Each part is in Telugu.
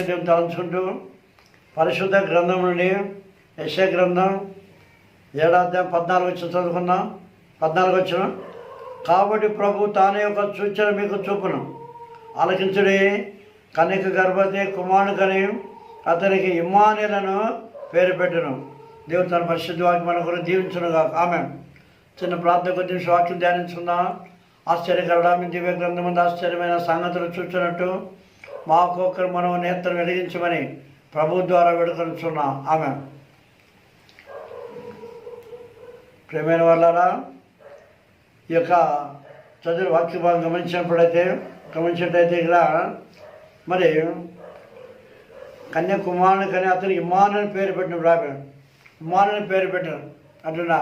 వాక్యం తలంచుకుంటూ పరిశుద్ధ గ్రంథం నుండి యెషయా గ్రంథం 7వ అధ్యాయం 14 వచ్చిన చదువుకుందాం. 14 వచ్చిన కాబట్టి ప్రభు తానే ఒక సూచన మీకు చూపును, ఆలకించుడి, కన్యక గర్భవతి కుమారుని కని అతనికి ఇమ్మానుయేలను పేరు పెట్టును. దేవుడు తన పరిశుద్ధ వాక్యం మన కొరకు దీవించునుగా. ఆమేన్. చిన్న ప్రార్థన కొద్ది నిమిషం వాక్యం ధ్యానించుకుందాం. ఆశ్చర్యకరమైన దివ్య గ్రంథం ముందు ఆశ్చర్యమైన సంగతులు చూస్తున్నట్టు మాకొకరు మనం నేత్రం వెలిగించమని ప్రభు ద్వారా వేడుకొనుచున్నాం. ఆమేన్. ప్రియమైన వాళ్ళారా, ఈ యొక్క చదువు వాక్య భాగం గమనించినట్లయితే ఇక్కడ మరి కన్యాకుమారుని కానీ అతనికి ఇమ్మానుయేలు పేరు పెట్టిన రాబే ఇమ్మానుయేలు పేరు పెట్టారు అంటున్నా.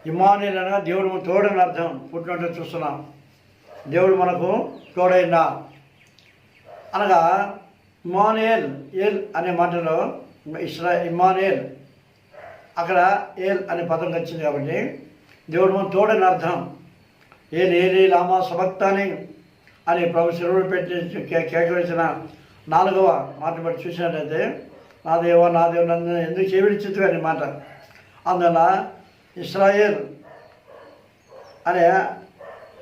ఇమ్మానుయేలు అనగా దేవుడు తోడని అర్థం. పుట్టినట్టు చూస్తున్నాం, దేవుడు మనకు తోడైనా అనగా ఇమ్మానుయేల్ ఏల్ అనే మాటలో ఇమ్మానుయేల్ అక్కడ ఏల్ అనే పదం వచ్చింది కాబట్టి దేవుడు మన తోడని అర్థం. ఏలి లామా సబక్తాని అని ప్రభు శిలువలో పెట్టి కేకవేసిన 4వ మాట బట్టి చూసినట్లయితే నా దేవ నన్ను ఎందుకు చేవిడిచిద్దు అనే మాట. అందువల్ల ఇశ్రాయేల్ అనే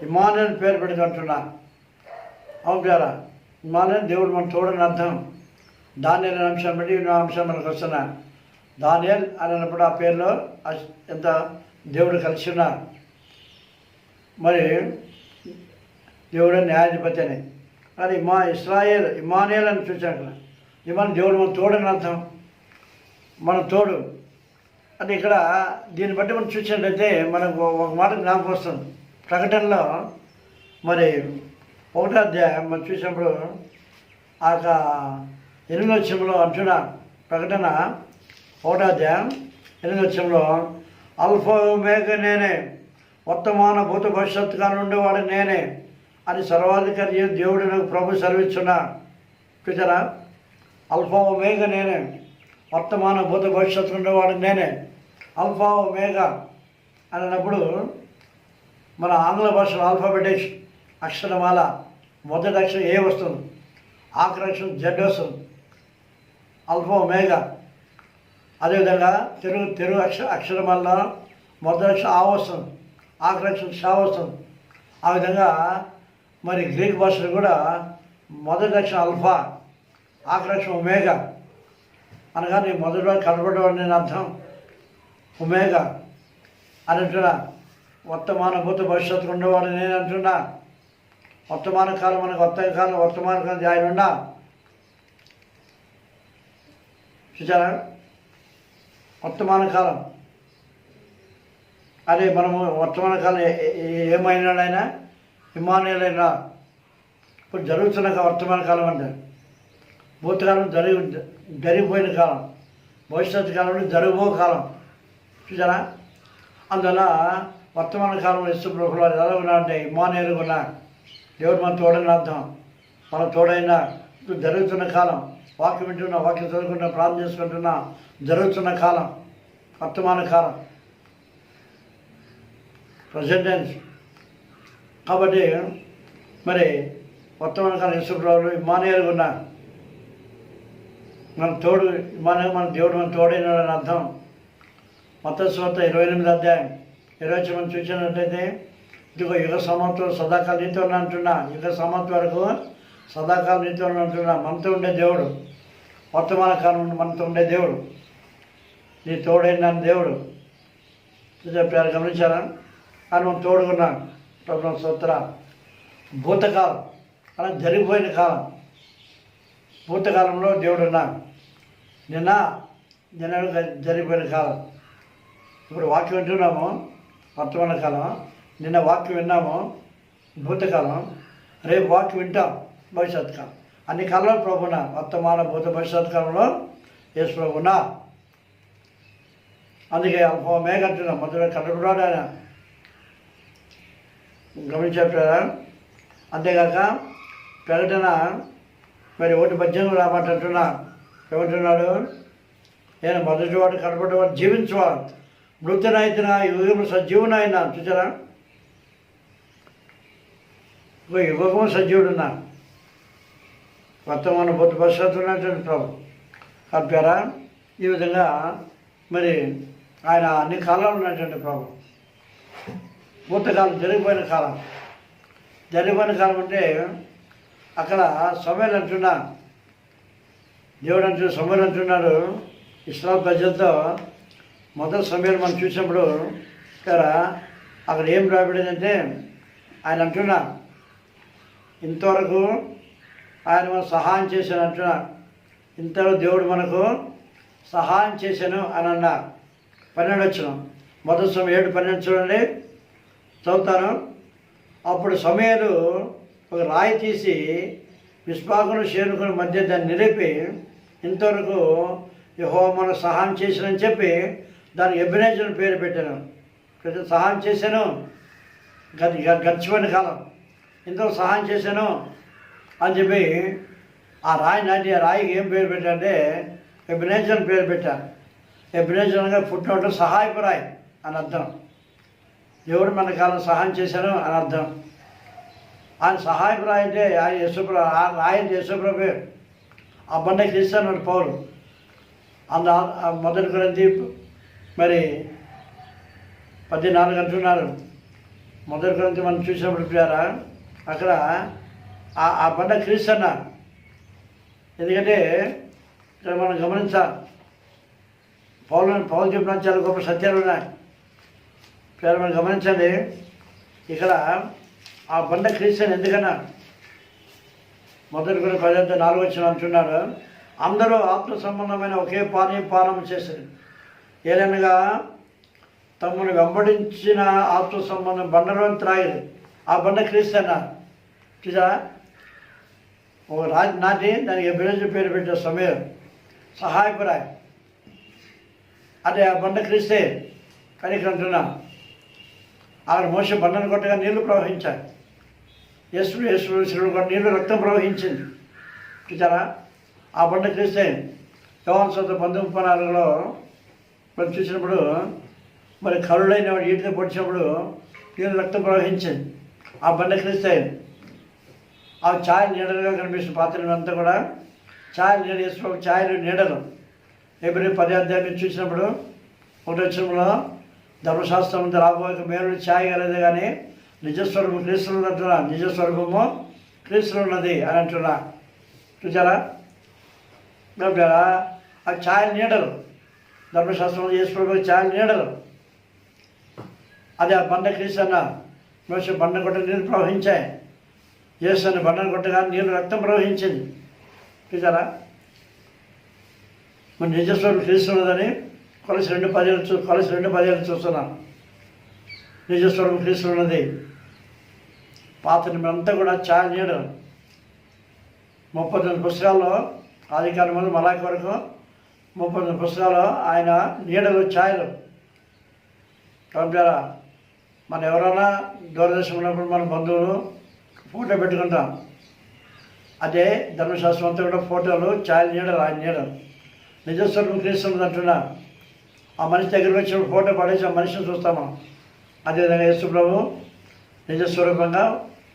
ఇమ్మానుయేలు పేరు పెట్టి అంటున్నా. అవును పేరా, ఇమ్మానుయేలు దేవుడు మన తోడని అర్థం. దానియేలు అనే అంశం బట్టి నా అంశం మనకు వస్తున్నా. దానియేల్ అని అన్నప్పుడు ఆ పేరులో ఎంత దేవుడు కలిసి ఉన్నారు. మరి దేవుడు న్యాయాధిపతి అని కానీ ఇమ్మానుయేలు అని చూశాను. దేవుడు మన తోడని అర్థం, మన తోడు అంటే ఇక్కడ దీన్ని బట్టి మనం చూసినట్లయితే మనకు ఒక మాట జ్ఞాపకం వస్తుంది. ప్రకటనలో మరి 1వ అధ్యాయం మనం చూసినప్పుడు ఆ 8వ వచనంలో అంటున్నా. ప్రకటన 1వ అధ్యాయం 8వ వచనంలో అల్ఫా ఒమేగా నేనే, వర్తమాన భూత భవిష్యత్తు కాలం ఉండేవాడు నేనే అని సర్వాధికారి దేవుడు నాకు ప్రభు సెలవిచ్చున్నా. చూసారా, అల్ఫా ఒమేగా నేనే, వర్తమాన భూత భవిష్యత్తు ఉండేవాడు నేనే. అల్ఫా ఒమేగా అని అన్నప్పుడు మన ఆంగ్ల భాషలో ఆల్ఫాబెటిక్స్ అక్షరమాల మొదటి అక్షరం ఏ వస్తుంది, ఆఖరి అక్షరం జెడ్ వస్తుంది. Alpha omega. అదేవిధంగా తెలుగు అక్షరమాల మొదటి అక్షరం ఆ వస్తుంది, ఆఖరి అక్షరం షా వస్తుంది. ఆ విధంగా మరి గ్రీక్ భాషలో కూడా మొదటి అక్షరం అల్ఫా, ఆఖరి అక్షరం ఒమేగా అనగా నీ మొదటిలో కనబడేవాడు నేను అర్థం. ఒమేగా అని అంటున్నా. వర్తమాన భూత భవిష్యత్తు ఉండేవాడు నేను అంటున్నా. వర్తమాన కాలం మనకు వర్తమాన కాలం ఆయన ఉన్నా. చూసారా, వర్తమాన కాలం అదే మనము వర్తమాన కాలం ఏమైనాడు ఆయన ఇమ్మానుయేలు అయినా. ఇప్పుడు జరుగుతున్న వర్తమాన కాలం అంటే భూతకాలం జరిగిపోయిన కాలం, భవిష్యత్తు కాలంలో జరగబో కాలం. చూసారా, అందువల్ల వర్తమాన కాలంలో యేసు ప్రభువు వారు ఎలా ఉన్నా అంటే ఇమ్మానుయేలు ఉన్నా. దేవుడు మన తోడని అర్థం, మన తోడైనా. ఇప్పుడు జరుగుతున్న కాలం, వాక్యం వింటున్నా, వాక్యం చదువుకుంటున్నా, ప్రార్థన చేసుకుంటున్నా, జరుగుతున్న కాలం వర్తమాన కాలం, ప్రజెంట్ టెన్స్. కాబట్టి మరి వర్తమాన కాలం యేసు ప్రభువు ఇమ్మానుయేలు ఉన్నా. మన తోడు మన దేవుడు మన తోడైన అర్థం. మత్తయి సువార్త 28వ అధ్యాయం 20 మనం చూసినట్లయితే ఇదిగో యుగ సమాప్తం సదాకాలం నీతో అంటున్నా. యుగ సమాప్తి వరకు సదాకాలం నీతో అంటున్నా. మనతో ఉండే దేవుడు, వర్తమాన కాలం మనతో ఉండే దేవుడు, నీ తోడైన దేవుడు. చెప్పారు, గమనించారా? అని మనం తోడుకున్నాను. ప్రభుత్వం సూత్ర భూతకాలం అలా జరిగిపోయిన కాలం, భూతకాలంలో దేవుడు ఉన్నాడు. నిన్న జరిగిపోయిన కాలం. ఇప్పుడు వాక్యం వింటున్నాము, వర్తమాన కాలం. నిన్న వాక్యం విన్నాము, భూతకాలం. రేపు వాక్యం వింటాం, భవిష్యత్ కాలం. అన్ని కాలంలో ప్రభునా. వర్తమాన భూత భవిష్యత్ కాలంలో యేసు ప్రభునా. అందుకే అల్ఫా ఒమేగా అంటున్నాం. మొదట కనబడాడు ఆయన. గమనించారా? అంతేగాక ప్రకటన మరి 1:18 రామాట అంటున్నా. ఏమంటున్నాడు? నేను మొదటివాడు కనబడేవాడు జీవించేవాడు, మృతునైతున్నా యుగము సజీవునైనా. చూసారా, యుగము సజీవుడున్నా. వర్తమాన భూత భవిష్యత్తు ఉన్నటువంటి ప్రభు కప్పారా. ఈ విధంగా మరి ఆయన అన్ని కాలాలు ఉన్నటువంటి ప్రభు. భూతకాలం జరిగిపోయిన కాలం అంటే అక్కడ సమయాలు అంటున్నా దేవుడు సమయాలు అంటున్నాడు ఇస్రాయేల్ ప్రజలతో. మొదటి సమయాలు మనం చూసినప్పుడు కదా అక్కడ ఏం రాబడిందంటే ఆయన అంటున్నా ఇంతవరకు ఆయన మనకు సహాయం చేశాను అంటున్నా. ఇంతవరకు దేవుడు మనకు సహాయం చేశాను అని అన్నా. 12 వచ్చిన మొదటి సమయం 7:12 చూడండి, చదువుతాను. అప్పుడు సమయాలు ఒక రాయి తీసి విస్పాకును షేరుకుని మధ్య దాన్ని నిలిపి ఇంతవరకు యెహోవా మనకు సహాయం చేశానని చెప్పి దానికి ఎబెనేజర్ పేరు పెట్టాను. సహాయం చేశాను గడిచిపోయిన కాలం ఇంతవరకు సహాయం చేశాను అని చెప్పి ఆ రాయి నాటి ఆ రాయికి ఏం పేరు పెట్టారంటే ఎబెనేజర్ పేరు పెట్టాను. ఎబెనేజర్ అనగా పుట్టినట్టు సహాయపు రాయి అని అర్థం. దేవుడు మన కాలం సహాయం చేశాను అని అర్థం. ఆయన సహాయపు రాయి అంటే ఆయన యేసుప్రభు, ఆ రాయి అంటే యేసుప్రభు పేరు. ఆ బండ క్రీస్తు పౌలు అంద మొదటి కొరింథీ మరి 14 అంటున్నారు. మొదటి కొరింథీ మనం చూసినప్పుడు ప్రియారా అక్కడ ఆ బండ క్రీస్తు అన్న. ఎందుకంటే ఇక్కడ మనం గమనించాలి పౌలు చెప్పిన చాలా గొప్ప సత్యాలు ఉన్నాయి. ప్రియారా మనం గమనించండి ఇక్కడ ఆ బండ క్రీస్తు అని ఎందుకన్నా మొదటి కొన్ని 14 వచ్చిన అంటున్నాడు. అందరూ ఆత్మ సంబంధమైన ఒకే పానం చేశారు. ఏదనగా తమను వెంబడించిన ఆత్మ సంబంధం బండలోని త్రాగిరు. ఆ బండ క్రీస్తు అన్నారు. చూసా ఒక రాజు నాటి దానికి ఎబెనేజర్ పేరు పెట్టే సమయం సహాయపురాయి అంటే ఆ బండ క్రీస్తే. కానీ ఇక్కడ అంటున్నా అక్కడ మోసే బండను కొట్టగా నీళ్లు ప్రవహించాయి. యేసు కూడా నీళ్లు రక్తం ప్రవహించింది. చూసారా ఆ బండ క్రీస్తే. యోహాను సువార్త 19:14 మనం చూసినప్పుడు మరి కరుడైన వాడు ఈటితో పొడిచినప్పుడు నీళ్ళు రక్తం ప్రవహించింది. ఆ బండ క్రీస్తే. ఆ ఛాయలు నీడలుగా కనిపిస్తుంది. పాత్రలు అంతా కూడా ఛాయలు నీడ వేసుకోవాలి. ఛాయలు నీడలు ఎబ్రీ 10 చూసినప్పుడు 1 వచనంలో ధర్మశాస్త్రం అంతా రాబోయే మేలు ఛాయ కలదు కానీ నిజస్వరూపం క్రీస్తులు అంటున్నా. నిజస్వరూపము క్రీస్తులు ఉన్నది అని అంటున్నా. చూసారా ఆ ఛాయలు నీడలు ధర్మశాస్త్రంలో చేసుకోవడం ఛాయలు నీడలు. అది ఆ బండ క్రీస్తు అన్న. మోసే బండ కొట్ట నీళ్ళు ప్రవహించాయి. యేసు అన్న బండను కొట్టగా నీళ్ళు రక్తం ప్రవహించింది. చూసారా మన నిజస్వరూపం క్రీస్తు ఉన్నదని కొలసి 2:10 చూస్తున్నాం. నిజస్వరూపం క్రీస్తు ఉన్నది. పాత అంతా కూడా ఛాయలు నీడలు. 39 పుస్తకాల్లో ఆదికాండం మొదలు మలాకి వరకు 39 పుస్తకాలు ఆయన నీడలు ఛాయలు. కాబట్టి మనం ఎవరైనా దూరదర్శనం ఉన్నప్పుడు మన బంధువులు ఫోటో పెట్టుకుంటాం. అదే ధర్మశాస్త్రం అంతా కూడా ఫోటోలు ఛాయలు నీడలు. ఆయన నీడలు నిజస్వరూపం క్రీస్తున్నది అంటున్నా. ఆ మనిషి దగ్గరికి వచ్చినప్పుడు ఫోటో పడేసి ఆ మనిషిని చూస్తాము. అదేవిధంగా యేసు ప్రభు నిజస్వరూపంగా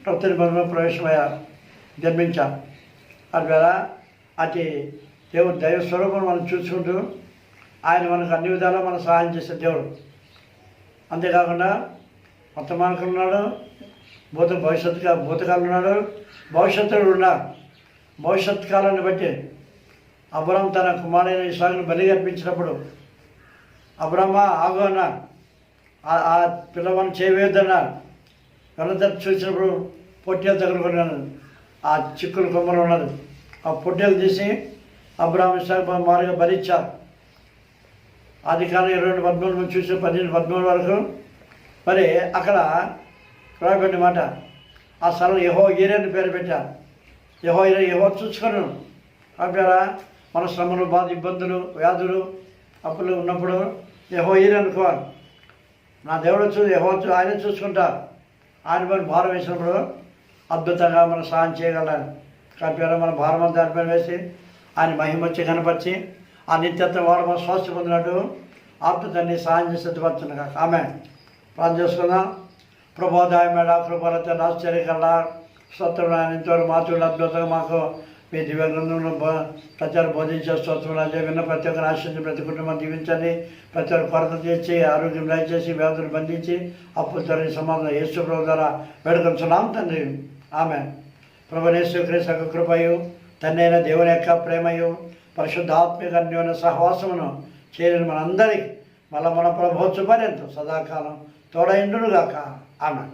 కొత్త నిబంధనలో ప్రవేశమయ్యారు, జన్మించారు. అందువల్ల అతి దేవుడు దైవ స్వరూపం మనం చూసుకుంటూ ఆయన మనకు అన్ని విధాలా మనం సహాయం చేసే దేవుడు. అంతేకాకుండా వర్తమానకాలం ఉన్నాడు, భూతకాలం ఉన్నాడు, భవిష్యత్తులో ఉన్నాడు. భవిష్యత్ కాలాన్ని బట్టి అబ్రాహాము తన కుమారుడైన ఇస్సాకును బలి అర్పించినప్పుడు అబ్రామా ఆగు అన్నారు. ఆ పిల్లవాడిని చేయవేద్దన్నారు. వెళ్ళదట్టు చూసినప్పుడు పొట్టేలు తగులుకున్నాను. ఆ చిక్కులు కొమ్మలు ఉన్నది. ఆ పొట్టేలు తీసి అబ్రాహాము ఇస్సాకు మారుగా బలిచ్చారు. ఆదికాండం 22:13 చూసి 15:13 వరకు. మరి అక్కడ రాబడిన మాట ఆ స్థలం యెహోవా ఈరే అని పేరు పెట్టారు. యెహోవా చూసుకొను అంటారా. మన శ్రమలు, బాధ, ఇబ్బందులు, వ్యాధులు, అప్పులు ఉన్నప్పుడు యెహోవా ఈరే అనుకోవాలి. నా దేవుడు యెహోవా ఆయన చూసుకుంటారు. ఆయన పైన భారం వేసినప్పుడు అద్భుతంగా మనం సహాయం చేయగలరు. కాబట్టి మన భారం అంతా దానిపైన వేసి ఆయన మహిమొచ్చి కనపరిచి ఆ నిత్యత్వం వాడు మనం స్వస్థ పొందినట్టు ఆత్మతాన్ని సహాయం చేసి సిద్ధపడుతున్నా. ఆమె ప్రార్థన చేసుకుందాం. ప్రభోదాయ మేడ కృపలతో ఆశ్చర్యకల్లా స్వత్వం ఇంతవరకు మాతృలు అద్భుతంగా మాకు మీ దివ్య గ్రంథంలో ప్రచారం బోధించే స్తోత్రం రాజా. విన్న ప్రతి ఒక్కరు ఆశ్రయించి ప్రతి కుటుంబం దీవించండి. ప్రతి ఒక్కరు కొరత తీర్చి ఆరోగ్యం దయచేసి వ్యాధులు బంధించి అప్పులు తరలి సమాధానం యేసు ప్రభు ద్వారా వేడుకొంచున్నాం తండ్రి. ఆమెన్. ప్రభువైన యేసుక్రీస్తు యొక్క కృపయు తండ్రి అయిన దేవుని యొక్క ప్రేమయు పరిశుద్ధాత్మిక అన్యోన్య సహవాసమును చేరిన మనందరికీ మళ్ళీ మన ప్రభుత్వ పర్యంతం సదాకాలం తోడైండునుగాక. ఆమెన్.